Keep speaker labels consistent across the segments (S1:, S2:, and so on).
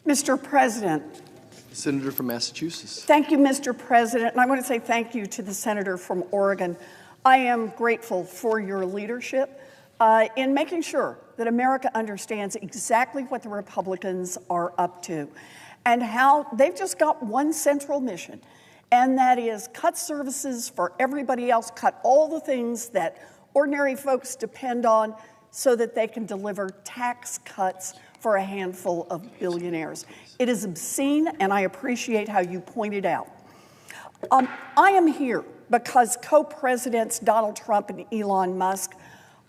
S1: Mr. President.
S2: Senator from Massachusetts.
S1: Thank you, Mr. President. And I want to say thank you to the senator from Oregon. I am grateful for your leadership in making sure that America understands exactly what the Republicans are up to and how they've just got one central mission, and that is cut services for everybody else, cut all the things that ordinary folks depend on so that they can deliver tax cuts for a handful of billionaires. It is obscene, and I appreciate how you pointed out. I am here because co-presidents Donald Trump and Elon Musk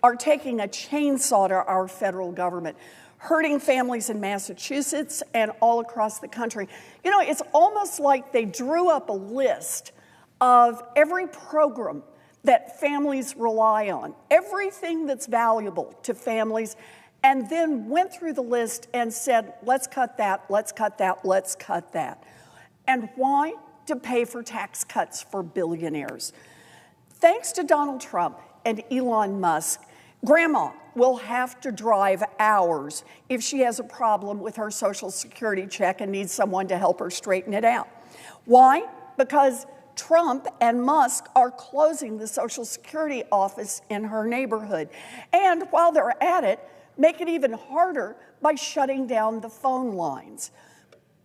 S1: are taking a chainsaw to our federal government, hurting families in Massachusetts and all across the country. You know, it's almost like they drew up a list of every program that families rely on, everything that's valuable to families, and then went through the list and said, let's cut that, let's cut that, let's cut that. And why? To pay for tax cuts for billionaires. Thanks to Donald Trump and Elon Musk, Grandma will have to drive hours if she has a problem with her Social Security check and needs someone to help her straighten it out. Why? Because Trump and Musk are closing the Social Security office in her neighborhood. And while they're at it, make it even harder by shutting down the phone lines.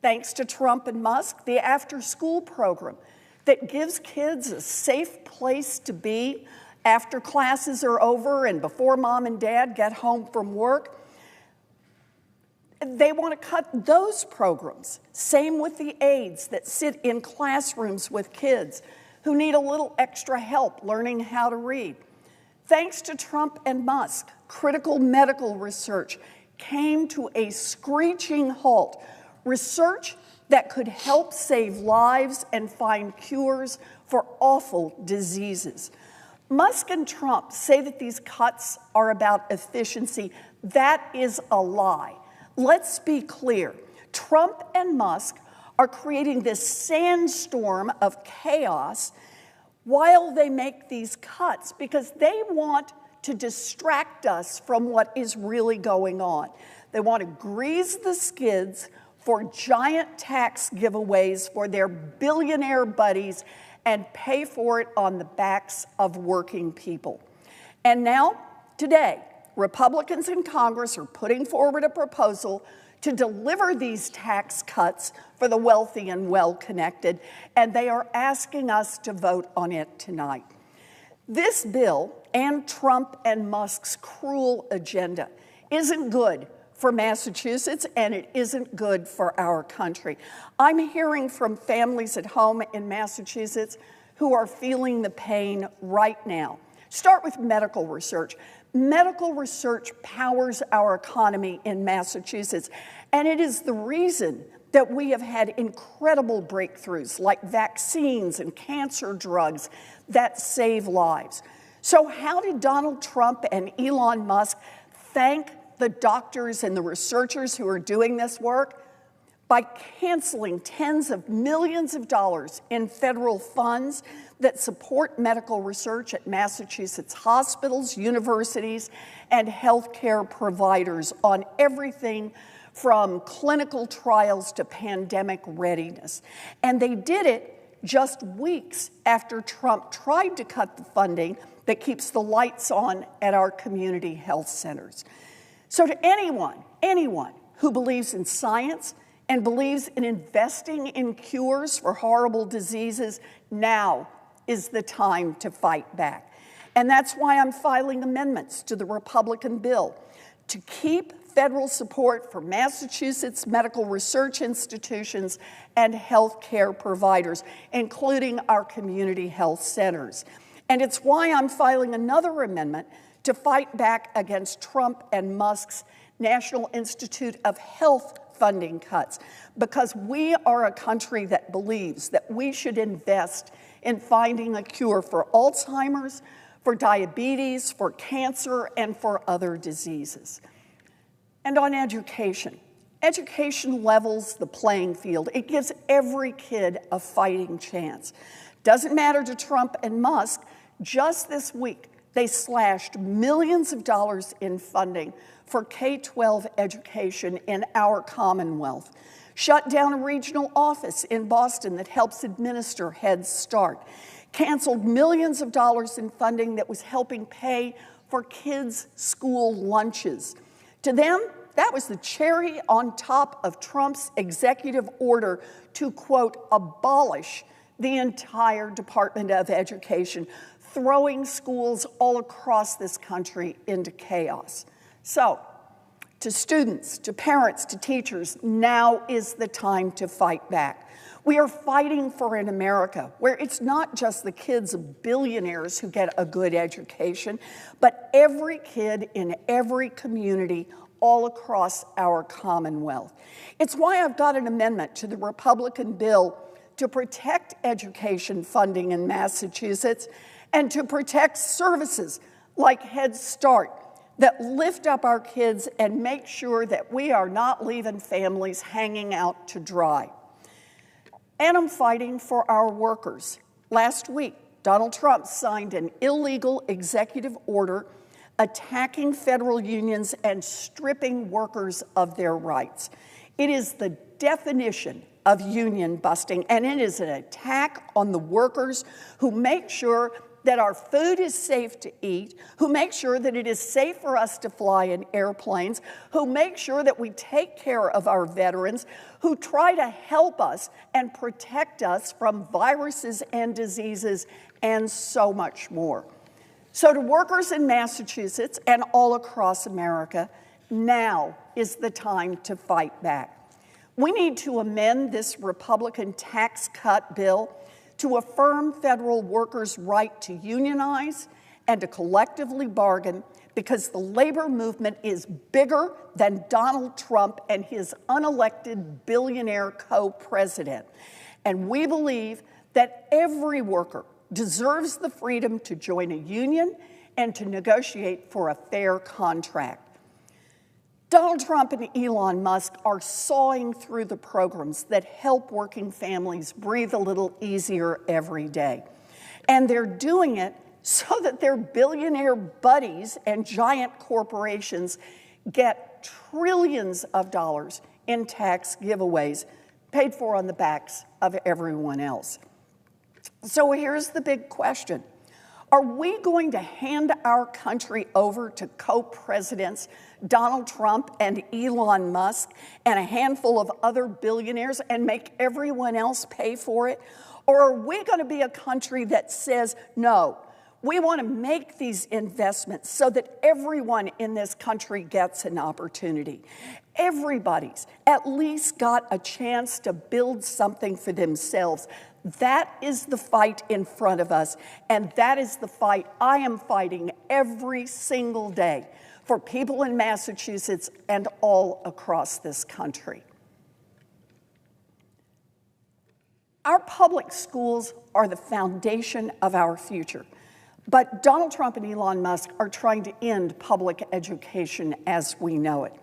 S1: Thanks to Trump and Musk, the after-school program that gives kids a safe place to be after classes are over and before mom and dad get home from work, they want to cut those programs. Same with the aides that sit in classrooms with kids who need a little extra help learning how to read. Thanks to Trump and Musk, critical medical research came to a screeching halt. Research that could help save lives and find cures for awful diseases. Musk and Trump say that these cuts are about efficiency. That is a lie. Let's be clear. Trump and Musk are creating this sandstorm of chaos while they make these cuts because they want to distract us from what is really going on. They want to grease the skids for giant tax giveaways for their billionaire buddies and pay for it on the backs of working people. And now, today, Republicans in Congress are putting forward a proposal to deliver these tax cuts for the wealthy and well-connected, and they are asking us to vote on it tonight. This bill and Trump and Musk's cruel agenda isn't good for Massachusetts, and it isn't good for our country. I'm hearing from families at home in Massachusetts who are feeling the pain right now. Start with medical research. Medical research powers our economy in Massachusetts, and it is the reason that we have had incredible breakthroughs like vaccines and cancer drugs that save lives. So how did Donald Trump and Elon Musk thank the doctors and the researchers who are doing this work? By canceling tens of millions of dollars in federal funds that support medical research at Massachusetts hospitals, universities, and healthcare providers on everything from clinical trials to pandemic readiness. And they did it just weeks after Trump tried to cut the funding that keeps the lights on at our community health centers. So to anyone who believes in science and believes in investing in cures for horrible diseases, now is the time to fight back. And that's why I'm filing amendments to the Republican bill to keep federal support for Massachusetts medical research institutions and health care providers, including our community health centers. And it's why I'm filing another amendment to fight back against Trump and Musk's National Institute of Health funding cuts, because we are a country that believes that we should invest in finding a cure for Alzheimer's, for diabetes, for cancer, and for other diseases. And on education. Education levels the playing field. It gives every kid a fighting chance. Doesn't matter to Trump and Musk, just this week, they slashed millions of dollars in funding for K-12 education in our Commonwealth. shut down a regional office in Boston that helps administer Head Start, canceled millions of dollars in funding that was helping pay for kids' school lunches. To them, that was the cherry on top of Trump's executive order to, quote, abolish the entire Department of Education, throwing schools all across this country into chaos. So, to students, to parents, to teachers, now is the time to fight back. We are fighting for an America where it's not just the kids of billionaires who get a good education, but every kid in every community all across our Commonwealth. It's why I've got an amendment to the Republican bill to protect education funding in Massachusetts and to protect services like Head Start that lift up our kids and make sure that we are not leaving families hanging out to dry. And I'm fighting for our workers. Last week, Donald Trump signed an illegal executive order attacking federal unions and stripping workers of their rights. It is the definition of union busting, and it is an attack on the workers who make sure that our food is safe to eat, who make sure that it is safe for us to fly in airplanes, who make sure that we take care of our veterans, who try to help us and protect us from viruses and diseases and so much more. So to workers in Massachusetts and all across America, now is the time to fight back. We need to amend this Republican tax cut bill to affirm federal workers' right to unionize and to collectively bargain, because the labor movement is bigger than Donald Trump and his unelected billionaire co-president. And we believe that every worker deserves the freedom to join a union and to negotiate for a fair contract. Donald Trump and Elon Musk are sawing through the programs that help working families breathe a little easier every day. And they're doing it so that their billionaire buddies and giant corporations get trillions of dollars in tax giveaways paid for on the backs of everyone else. So here's the big question. Are we going to hand our country over to co-presidents Donald Trump and Elon Musk and a handful of other billionaires and make everyone else pay for it? Or are we going to be a country that says, no, we want to make these investments so that everyone in this country gets an opportunity? Everybody's at least got a chance to build something for themselves. That is the fight in front of us, and that is the fight I am fighting every single day for people in Massachusetts and all across this country. Our public schools are the foundation of our future, but Donald Trump and Elon Musk are trying to end public education as we know it.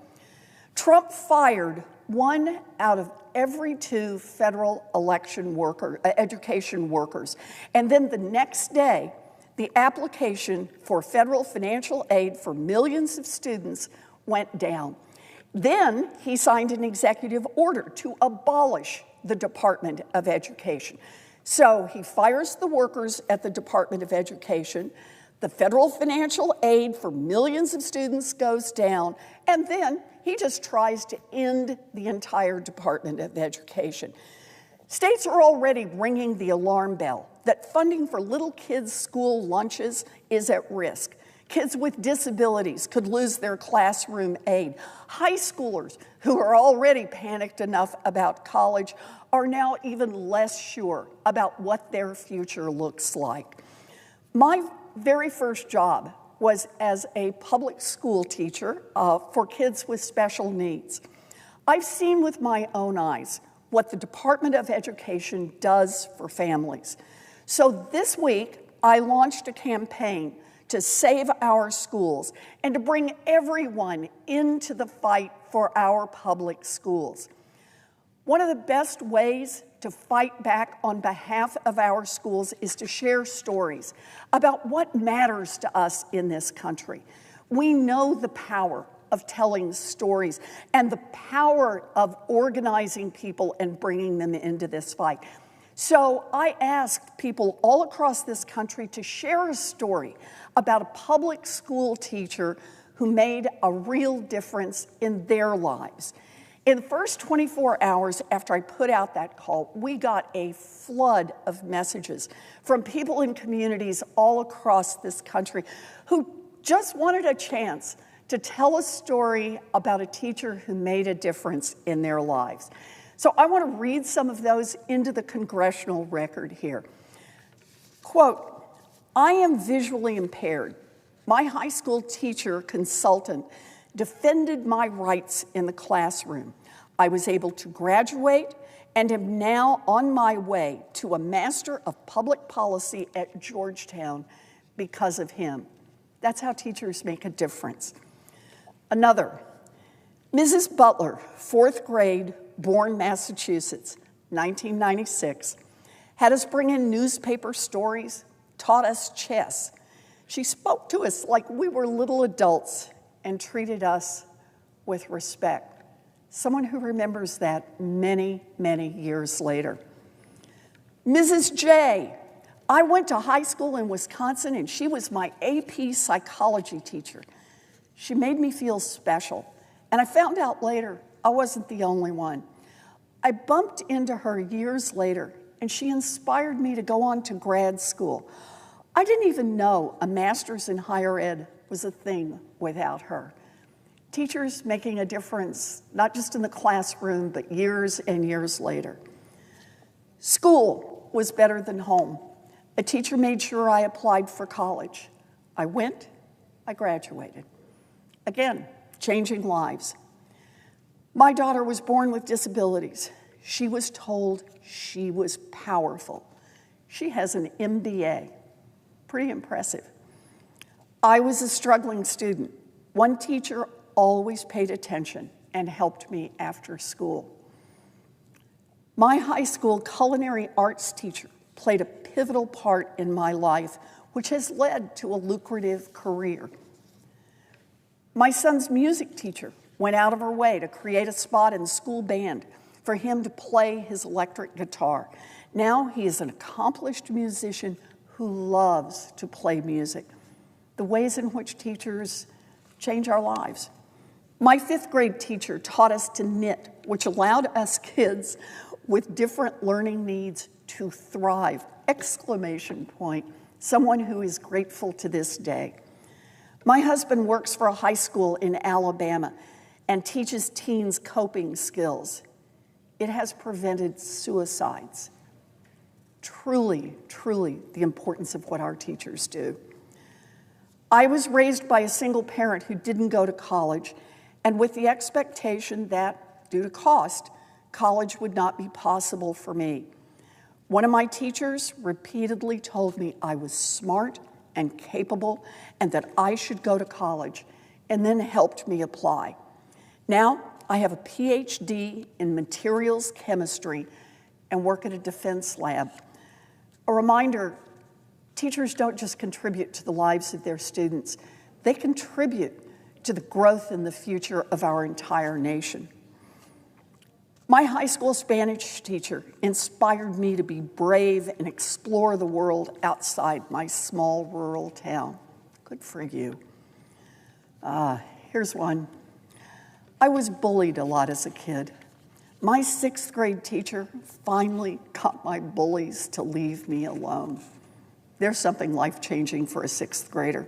S1: Trump fired 1 out of every 2 federal education workers. And then the next day, the application for federal financial aid for millions of students went down. Then he signed an executive order to abolish the Department of Education. So he fires the workers at the Department of Education, the federal financial aid for millions of students goes down, and then he just tries to end the entire Department of Education. States are already ringing the alarm bell that funding for little kids' school lunches is at risk. Kids with disabilities could lose their classroom aid. High schoolers who are already panicked enough about college are now even less sure about what their future looks like. My very first job was as a public school teacher for kids with special needs. I've seen with my own eyes what the Department of Education does for families. So this week, I launched a campaign to save our schools and to bring everyone into the fight for our public schools. One of the best ways to fight back on behalf of our schools is to share stories about what matters to us in this country. We know the power of telling stories and the power of organizing people and bringing them into this fight. So I asked people all across this country to share a story about a public school teacher who made a real difference in their lives. In the first 24 hours after I put out that call, we got a flood of messages from people in communities all across this country who just wanted a chance to tell a story about a teacher who made a difference in their lives. So I want to read some of those into the congressional record here. Quote, "I am visually impaired. My high school teacher consultant defended my rights in the classroom. I was able to graduate and am now on my way to a Master of Public Policy at Georgetown because of him." That's how teachers make a difference. Another, Mrs. Butler, 4th grade, Bourne, Massachusetts, 1996, had us bring in newspaper stories, taught us chess. She spoke to us like we were little adults and treated us with respect. Someone who remembers that many, many years later. Mrs. J. I went to high school in Wisconsin and she was my AP psychology teacher. She made me feel special, and I found out later I wasn't the only one. I bumped into her years later, and she inspired me to go on to grad school. I didn't even know a master's in higher ed was a thing without her. Teachers making a difference, not just in the classroom, but years and years later. School was better than home. A teacher made sure I applied for college. I went, I graduated. Again, changing lives. My daughter was born with disabilities. She was told she was powerful. She has an MBA. Pretty impressive. I was a struggling student. One teacher always paid attention and helped me after school. My high school culinary arts teacher played a pivotal part in my life, which has led to a lucrative career. My son's music teacher went out of her way to create a spot in the school band for him to play his electric guitar. Now he is an accomplished musician who loves to play music. The ways in which teachers change our lives. My 5th grade teacher taught us to knit, which allowed us kids with different learning needs to thrive! Exclamation point. Someone who is grateful to this day. My husband works for a high school in Alabama and teaches teens coping skills. It has prevented suicides. Truly, truly the importance of what our teachers do. I was raised by a single parent who didn't go to college, and with the expectation that, due to cost, college would not be possible for me. One of my teachers repeatedly told me I was smart and capable and that I should go to college, and then helped me apply. Now, I have a PhD in materials chemistry and work at a defense lab. A reminder, teachers don't just contribute to the lives of their students, they contribute to the growth and the future of our entire nation. My high school Spanish teacher inspired me to be brave and explore the world outside my small rural town. Good for you. Here's one. I was bullied a lot as a kid. My 6th grade teacher finally got my bullies to leave me alone. There's something life-changing for a 6th grader.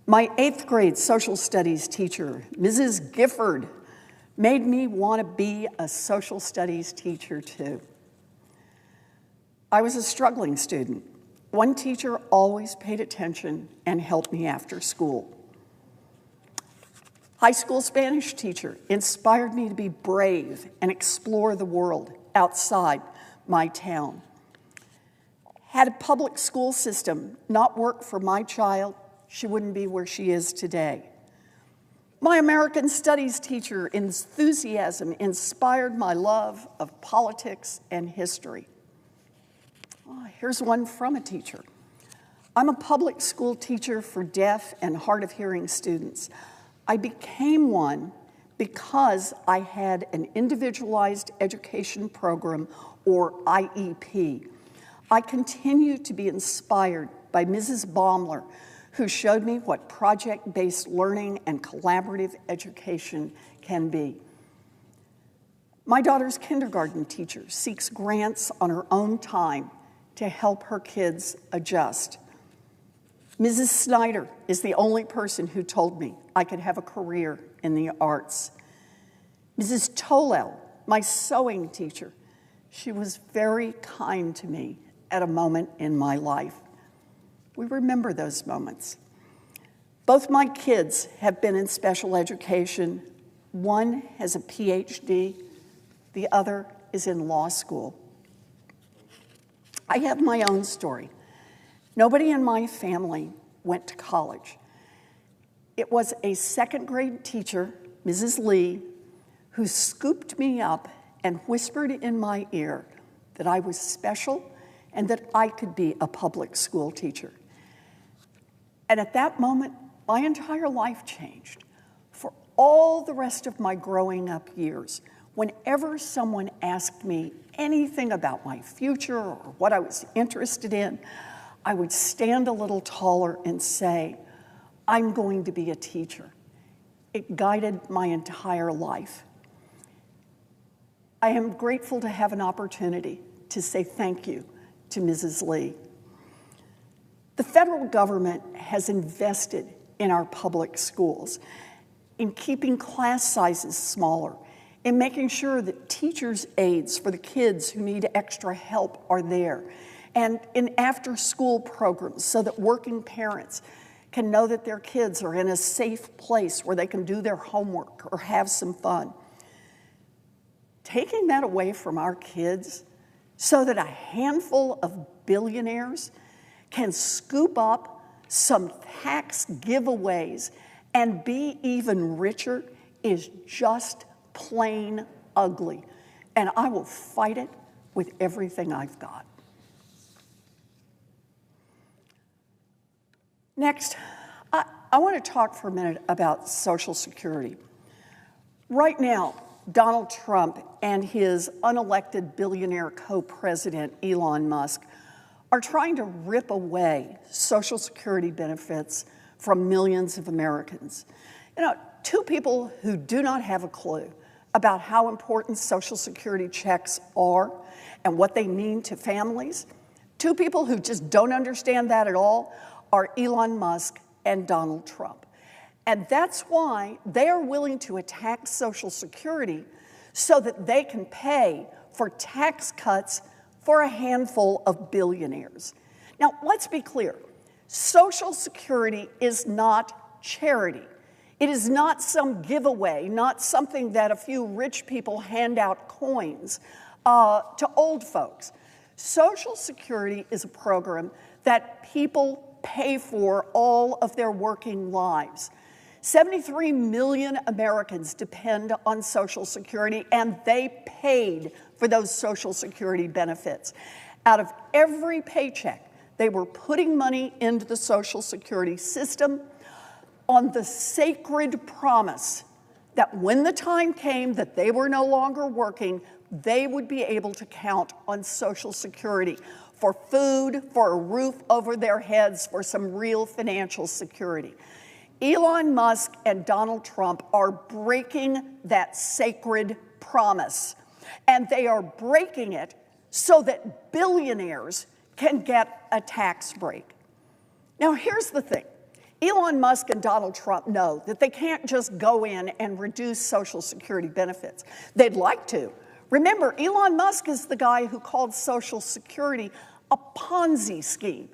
S1: My 8th grade social studies teacher, Mrs. Gifford, made me want to be a social studies teacher too. I was a struggling student. One teacher always paid attention and helped me after school. High school Spanish teacher inspired me to be brave and explore the world outside my town. Had a public school system not worked for my child, she wouldn't be where she is today. My American Studies teacher enthusiasm inspired my love of politics and history. Here's one from a teacher. I'm a public school teacher for deaf and hard of hearing students. I became one because I had an individualized education program, or IEP. I continue to be inspired by Mrs. Baumler, who showed me what project-based learning and collaborative education can be. My daughter's kindergarten teacher seeks grants on her own time to help her kids adjust. Mrs. Snyder is the only person who told me I could have a career in the arts. Mrs. Tolel, my sewing teacher, she was very kind to me at a moment in my life. We remember those moments. Both my kids have been in special education. One has a PhD, the other is in law school. I have my own story. Nobody in my family went to college. It was a second grade teacher, Mrs. Lee, who scooped me up and whispered in my ear that I was special and that I could be a public school teacher. And at that moment, my entire life changed. For all the rest of my growing up years, whenever someone asked me anything about my future or what I was interested in, I would stand a little taller and say, I'm going to be a teacher. It guided my entire life. I am grateful to have an opportunity to say thank you to Mrs. Lee. The federal government has invested in our public schools, in keeping class sizes smaller, in making sure that teachers' aides for the kids who need extra help are there, and in after-school programs so that working parents can know that their kids are in a safe place where they can do their homework or have some fun. Taking that away from our kids so that a handful of billionaires can scoop up some tax giveaways and be even richer is just plain ugly. And I will fight it with everything I've got. Next, I want to talk for a minute about Social Security. Right now, Donald Trump and his unelected billionaire co-president, Elon Musk, are trying to rip away Social Security benefits from millions of Americans. You know, two people who do not have a clue about how important Social Security checks are and what they mean to families, two people who just don't understand that at all, are Elon Musk and Donald Trump. And that's why they are willing to attack Social Security so that they can pay for tax cuts for a handful of billionaires. Now, let's be clear. Social Security is not charity. It is not some giveaway, not something that a few rich people hand out coins to old folks. Social Security is a program that people pay for all of their working lives. 73 million Americans depend on Social Security, and they paid for those Social Security benefits. Out of every paycheck, they were putting money into the Social Security system on the sacred promise that when the time came that they were no longer working, they would be able to count on Social Security for food, for a roof over their heads, for some real financial security. Elon Musk and Donald Trump are breaking that sacred promise, and they are breaking it so that billionaires can get a tax break. Now, here's the thing. Elon Musk and Donald Trump know that they can't just go in and reduce Social Security benefits. They'd like to. Remember, Elon Musk is the guy who called Social Security a Ponzi scheme.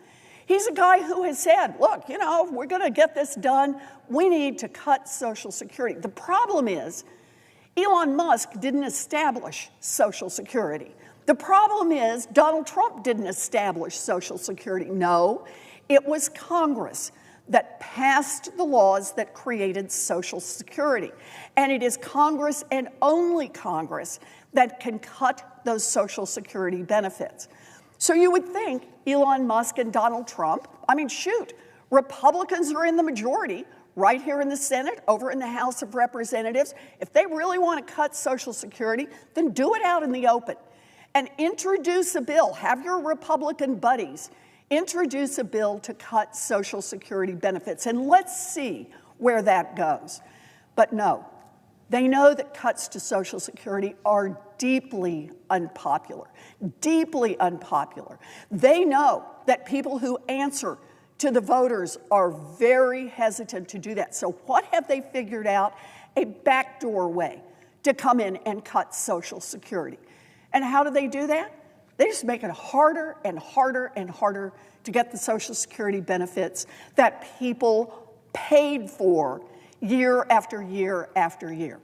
S1: He's a guy who has said, look, you know, if we're going to get this done, we need to cut Social Security. The problem is, Elon Musk didn't establish Social Security. The problem is, Donald Trump didn't establish Social Security. No, it was Congress that passed the laws that created Social Security. And it is Congress and only Congress that can cut those Social Security benefits. So you would think Elon Musk and Donald Trump, I mean, shoot, Republicans are in the majority. right here in the Senate, over in the House of Representatives. If they really want to cut Social Security, then do it out in the open and introduce a bill. Have your Republican buddies introduce a bill to cut Social Security benefits, and let's see where that goes. But no, they know that cuts to Social Security are deeply unpopular, deeply unpopular. They know that people who answer to the voters are very hesitant to do that. So what have they figured out? A backdoor way to come in and cut Social Security. And how do they do that? They just make it harder and harder and harder to get the Social Security benefits that people paid for year after year after year.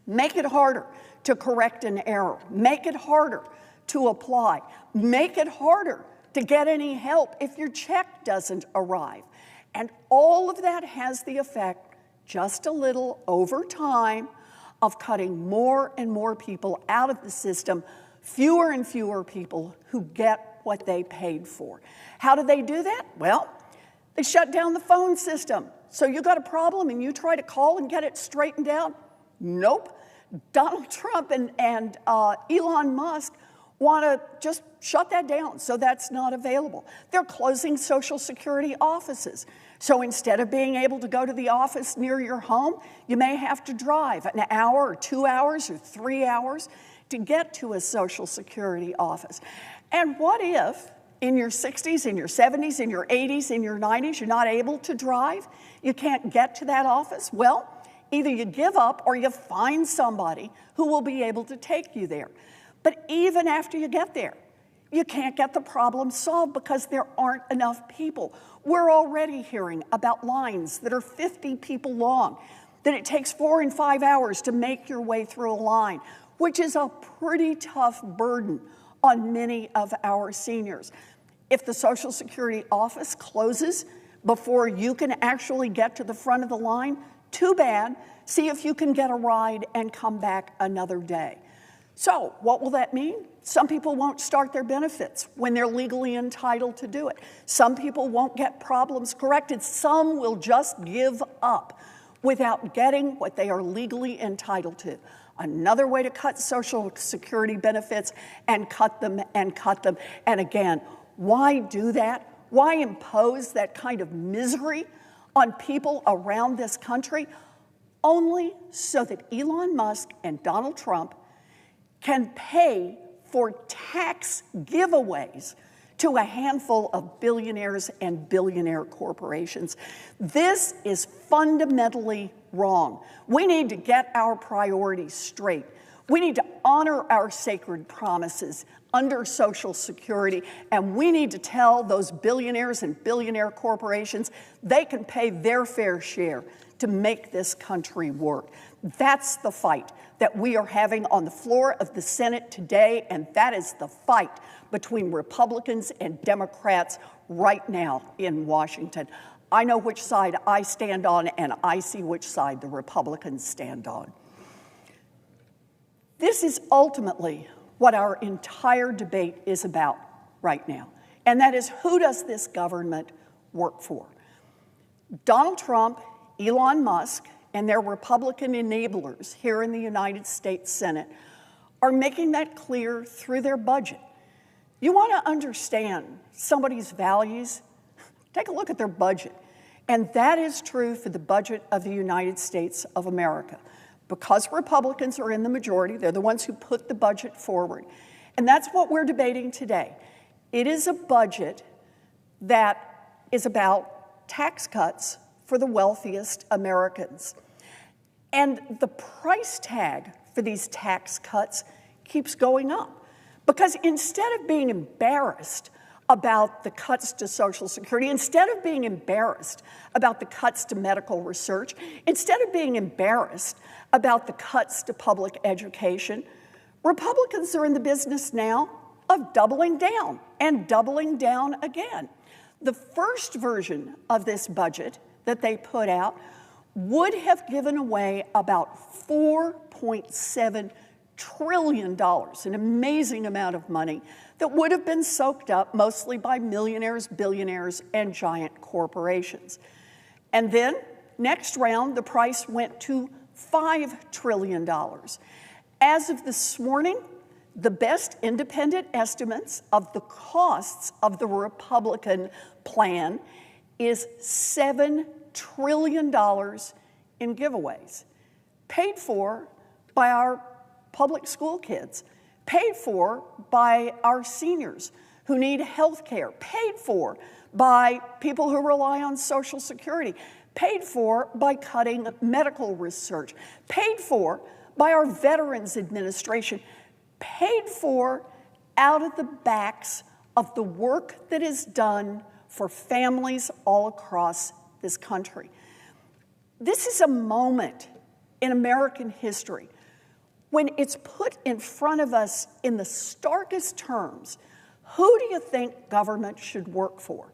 S1: Make it harder to correct an error. Make it harder to apply. Make it harder to get any help if your check doesn't arrive. And all of that has the effect, just a little over time, of cutting more and more people out of the system, fewer and fewer people who get what they paid for. How do they do that? Well, they shut down the phone system. So you got a problem and you try to call and get it straightened out? Nope. Donald Trump and Elon Musk want to just shut that down, so that's not available. They're closing Social Security offices. So instead of being able to go to the office near your home, you may have to drive an hour or 2 hours or 3 hours to get to a Social Security office. And what if in your 60s, in your 70s, in your 80s, in your 90s, you're not able to drive? You can't get to that office? Well, either you give up or you find somebody who will be able to take you there. But even after you get there, you can't get the problem solved because there aren't enough people. We're already hearing about lines that are 50 people long, that it takes 4 and 5 hours to make your way through a line, which is a pretty tough burden on many of our seniors. If the Social Security office closes before you can actually get to the front of the line, too bad. See if you can get a ride and come back another day. So what will that mean? Some people won't start their benefits when they're legally entitled to do it. Some people won't get problems corrected. Some will just give up without getting what they are legally entitled to. Another way to cut Social Security benefits and cut them and cut them. And again, why do that? Why impose that kind of misery on people around this country? Only so that Elon Musk and Donald Trump can pay for tax giveaways to a handful of billionaires and billionaire corporations. This is fundamentally wrong. We need to get our priorities straight. We need to honor our sacred promises under Social Security, and we need to tell those billionaires and billionaire corporations they can pay their fair share to make this country work. That's the fight that we are having on the floor of the Senate today, and that is the fight between Republicans and Democrats right now in Washington. I know which side I stand on, and I see which side the Republicans stand on. This is ultimately what our entire debate is about right now, and that is, who does this government work for? Donald Trump, Elon Musk, and their Republican enablers here in the United States Senate are making that clear through their budget. You want to understand somebody's values? Take a look at their budget. And that is true for the budget of the United States of America. Because Republicans are in the majority, they're the ones who put the budget forward. And that's what we're debating today. It is a budget that is about tax cuts for the wealthiest Americans. And the price tag for these tax cuts keeps going up. Because instead of being embarrassed about the cuts to Social Security, instead of being embarrassed about the cuts to medical research, instead of being embarrassed about the cuts to public education, Republicans are in the business now of doubling down and doubling down again. The first version of this budget that they put out would have given away about $4.7 trillion, an amazing amount of money that would have been soaked up mostly by millionaires, billionaires, and giant corporations. And then Next round, the price went to $5 trillion. As of this morning, the best independent estimates of the costs of the Republican plan is $7 trillion in giveaways, paid for by our public school kids, paid for by our seniors who need health care, paid for by people who rely on Social Security, paid for by cutting medical research, paid for by our Veterans Administration, paid for out of the backs of the work that is done for families all across this country. This is a moment in American history when it's put in front of us in the starkest terms, who do you think government should work for?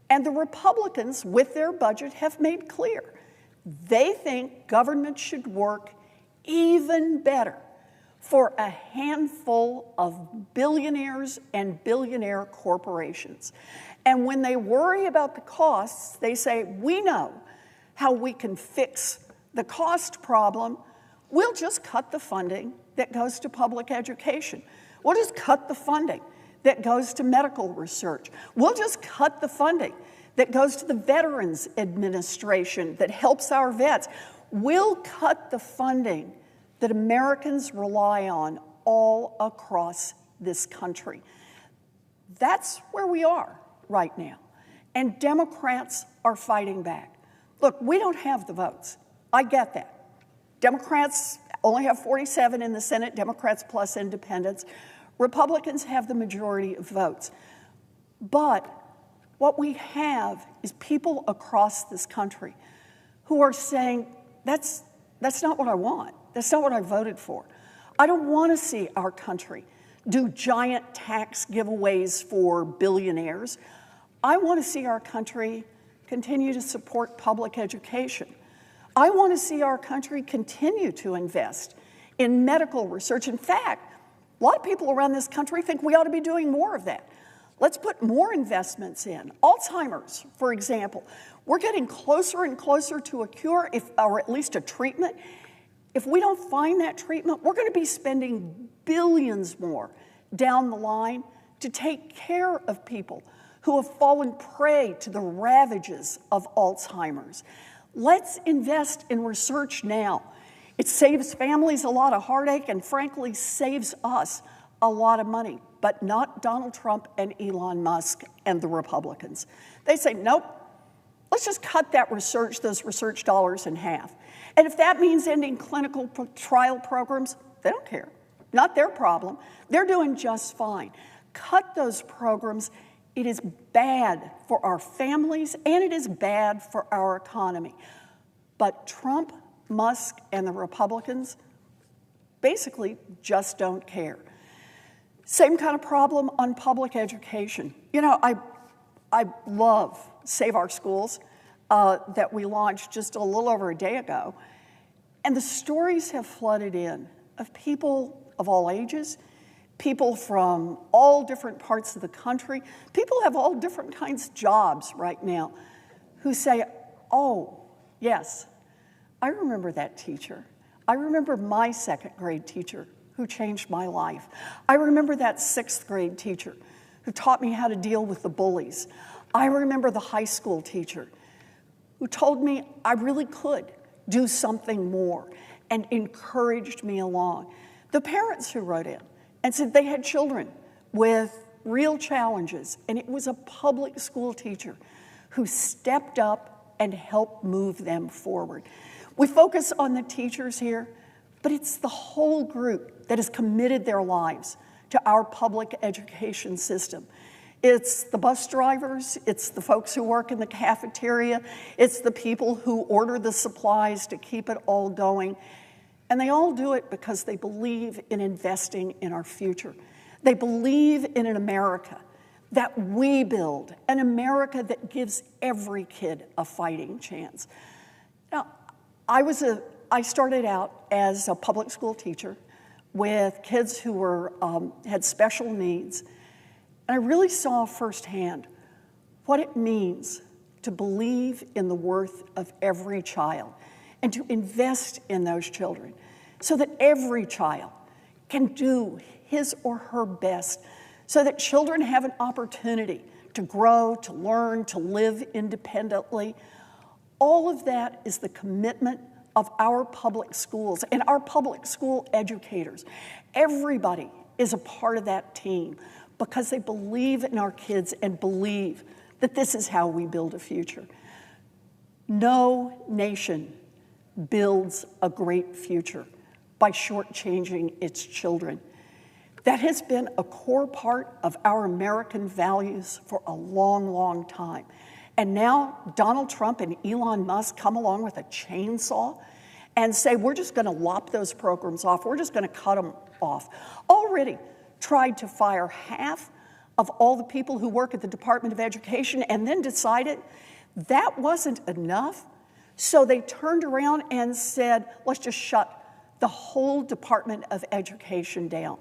S1: And the Republicans, with their budget, have made clear they think government should work even better for a handful of billionaires and billionaire corporations. And when they worry about the costs, they say, we know how we can fix the cost problem. We'll just cut the funding that goes to public education. We'll just cut the funding that goes to medical research. We'll just cut the funding that goes to the Veterans Administration that helps our vets. We'll cut the funding that Americans rely on all across this country. That's where we are right now. And Democrats are fighting back. Look, we don't have the votes. I get that. Democrats only have 47 in the Senate, Democrats plus independents. Republicans have the majority of votes. But what we have is people across this country who are saying, that's not what I want. That's not what I voted for. I don't want to see our country do giant tax giveaways for billionaires. I want to see our country continue to support public education. I want to see our country continue to invest in medical research. In fact, a lot of people around this country think we ought to be doing more of that. Let's put more investments in. Alzheimer's, for example. We're getting closer and closer to a cure, or at least a treatment. If we don't find that treatment, we're going to be spending billions more down the line to take care of people who have fallen prey to the ravages of Alzheimer's. Let's invest in research now. It saves families a lot of heartache and frankly saves us a lot of money, but not Donald Trump and Elon Musk and the Republicans. They say, nope, let's just cut those research dollars in half. And if that means ending clinical trial programs, they don't care. Not their problem. They're doing just fine. Cut those programs. It is bad for our families and it is bad for our economy. But Trump, Musk, and the Republicans basically just don't care. Same kind of problem on public education. You know, I love Save Our Schools that we launched just a little over a day ago. And the stories have flooded in of people of all ages, people from all different parts of the country, people who have all different kinds of jobs right now who say, oh, yes, I remember that teacher. I remember my second grade teacher who changed my life. I remember that sixth grade teacher who taught me how to deal with the bullies. I remember the high school teacher who told me I really could do something more and encouraged me along. The parents who wrote in and said they had children with real challenges, and it was a public school teacher who stepped up and helped move them forward. We focus on the teachers here, but it's the whole group that has committed their lives to our public education system. It's the bus drivers, it's the folks who work in the cafeteria, it's the people who order the supplies to keep it all going. And they all do it because they believe in investing in our future. They believe in an America that we build, an America that gives every kid a fighting chance. Now, I started out as a public school teacher with kids who had special needs. And I really saw firsthand what it means to believe in the worth of every child and to invest in those children so that every child can do his or her best, so that children have an opportunity to grow, to learn, to live independently. All of that is the commitment of our public schools and our public school educators. Everybody is a part of that team because they believe in our kids and believe that this is how we build a future. No nation builds a great future by shortchanging its children. That has been a core part of our American values for a long, long time. And now Donald Trump and Elon Musk come along with a chainsaw and say, we're just going to lop those programs off. We're just going to cut them off. Already tried to fire half of all the people who work at the Department of Education and then decided that wasn't enough. So they turned around and said, let's just shut the whole Department of Education down.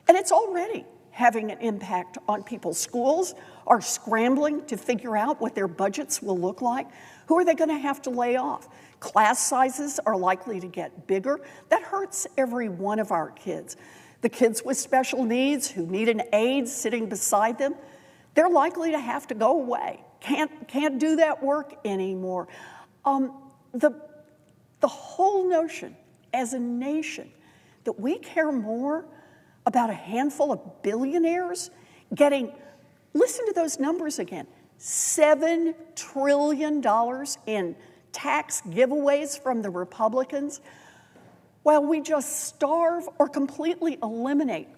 S1: And it's already having an impact on people's schools are scrambling to figure out what their budgets will look like. Who are they going to have to lay off? Class sizes are likely to get bigger. That hurts every one of our kids. The kids with special needs who need an aide sitting beside them, they're likely to have to go away. Can't do that work anymore. The whole notion as a nation that we care more about a handful of billionaires getting, listen to those numbers again, $7 trillion in tax giveaways from the Republicans, while we just starve or completely eliminate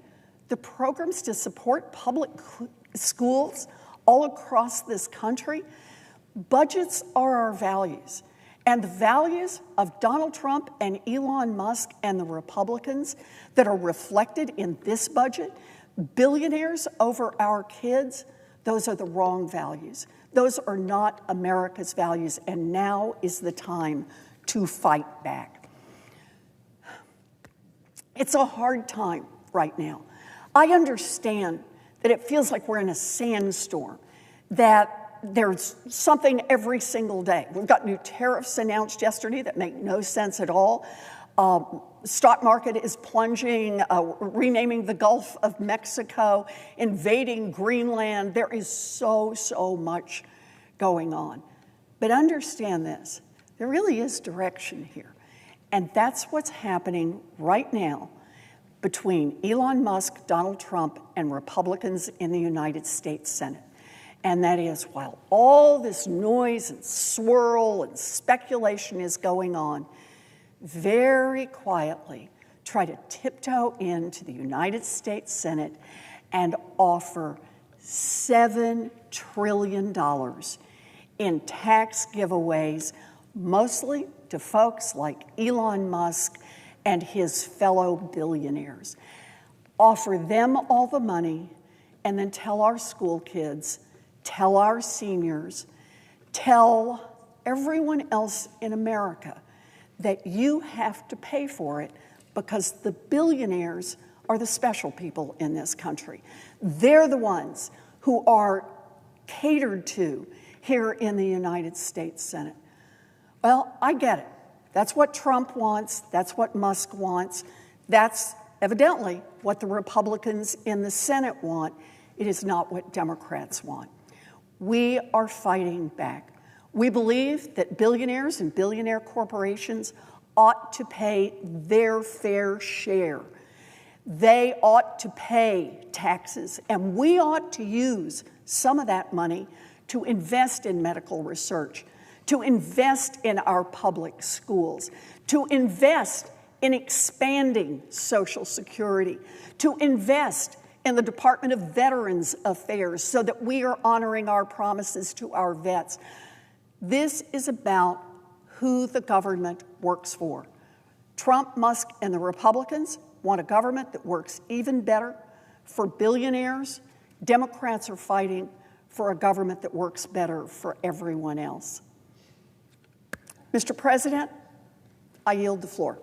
S1: the programs to support public schools all across this country. Budgets are our values. And the values of Donald Trump and Elon Musk and the Republicans that are reflected in this budget, billionaires over our kids, those are the wrong values. Those are not America's values, and now is the time to fight back. It's a hard time right now. I understand that it feels like we're in a sandstorm, that there's something every single day. We've got new tariffs announced yesterday that make no sense at all. Stock market is plunging, renaming the Gulf of Mexico, invading Greenland. There is so much going on. But understand this, there really is direction here. And that's what's happening right now between Elon Musk, Donald Trump, and Republicans in the United States Senate. And that is, while all this noise and swirl and speculation is going on, very quietly try to tiptoe into the United States Senate and offer $7 trillion in tax giveaways, mostly to folks like Elon Musk and his fellow billionaires. Offer them all the money and then tell our school kids, tell our seniors, tell everyone else in America that you have to pay for it because the billionaires are the special people in this country. They're the ones who are catered to here in the United States Senate. Well, I get it. That's what Trump wants. That's what Musk wants. That's evidently what the Republicans in the Senate want. It is not what Democrats want. We are fighting back. We believe that billionaires and billionaire corporations ought to pay their fair share. They ought to pay taxes, and we ought to use some of that money to invest in medical research, to invest in our public schools, to invest in expanding Social Security, to invest in the Department of Veterans Affairs so that we are honoring our promises to our vets. This is about who the government works for. Trump, Musk, and the Republicans want a government that works even better for billionaires. Democrats are fighting for a government that works better for everyone else. Mr. President, I yield the floor.